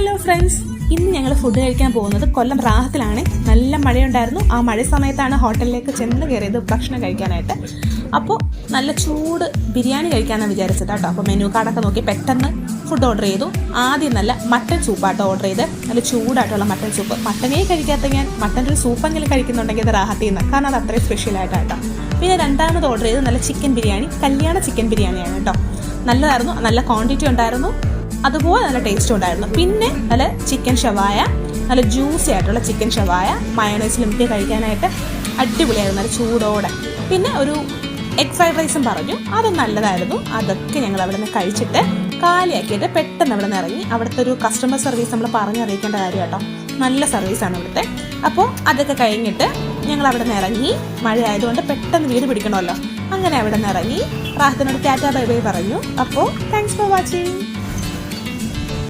Hello friends, ഇന്ന് ഞങ്ങൾ food കഴിക്കാൻ പോകുന്നത് കൊല്ലം റാഹത്തിലാണ്. നല്ല മഴയുണ്ടായിരുന്നു. ആ മഴ സമയത്താണ് ഹോട്ടലിലേക്ക് ചെന്ന് കയറിയത് ഭക്ഷണം കഴിക്കാനായിട്ട്. അപ്പോൾ നല്ല ചൂട് ബിരിയാണി കഴിക്കാമെന്ന് വിചാരിച്ചത് കേട്ടോ. അപ്പോൾ മെനു കാർഡൊക്കെ നോക്കി പെട്ടെന്ന് ഫുഡ് ഓർഡർ ചെയ്തു. ആദ്യം നല്ല മട്ടൻ സൂപ്പാട്ടോ ഓർഡർ ചെയ്ത്. നല്ല ചൂടായിട്ടുള്ള മട്ടൻ സൂപ്പ്. മട്ടനേ കഴിക്കാത്ത ഞാൻ മട്ടൻ്റെ ഒരു സൂപ്പെങ്കിലും കഴിക്കുന്നുണ്ടെങ്കിൽ അത് റാഹത്തിൽ നിന്ന്, കാരണം അത് അത്രയും സ്പെഷ്യലായിട്ടാട്ടോ. പിന്നെ രണ്ടാമത് ഓർഡർ ചെയ്ത് നല്ല ചിക്കൻ ബിരിയാണി, കല്യാണ ചിക്കൻ ബിരിയാണിയാണ് കേട്ടോ. നല്ലതായിരുന്നു, നല്ല ക്വാണ്ടിറ്റി ഉണ്ടായിരുന്നു, അതുപോലെ നല്ല ടേസ്റ്റും ഉണ്ടായിരുന്നു. പിന്നെ നല്ല ചിക്കൻ ഷവായ, നല്ല ജ്യൂസി ആയിട്ടുള്ള ചിക്കൻ ഷവായ മയോണൈസിൽ മുക്കി കഴിക്കാനായിട്ട് അടിപൊളിയായിരുന്നു, നല്ല ചൂടോടെ. പിന്നെ ഒരു എഗ് ഫ്രൈഡ് റൈസും പറഞ്ഞു, അതും നല്ലതായിരുന്നു. അതൊക്കെ ഞങ്ങൾ അവിടെ നിന്ന് കഴിച്ചിട്ട് കാലിയാക്കിയിട്ട് പെട്ടെന്ന് അവിടെ നിന്ന് ഇറങ്ങി. അവിടുത്തെ ഒരു കസ്റ്റമർ സർവീസ് നമ്മൾ പറഞ്ഞറിയിക്കേണ്ട കാര്യം കേട്ടോ, നല്ല സർവീസാണ് ഇവിടുത്തെ. അപ്പോൾ അതൊക്കെ കഴിഞ്ഞിട്ട് ഞങ്ങൾ അവിടെ നിന്ന് ഇറങ്ങി. മഴ ആയതുകൊണ്ട് പെട്ടെന്ന് വീട് പിടിക്കണമല്ലോ, അങ്ങനെ അവിടെ നിന്ന് ഇറങ്ങി റാഹത്തിനോട് ടാറ്റാ ബൈ ബൈ പറഞ്ഞു. അപ്പോൾ താങ്ക്സ് ഫോർ വാച്ചിങ്.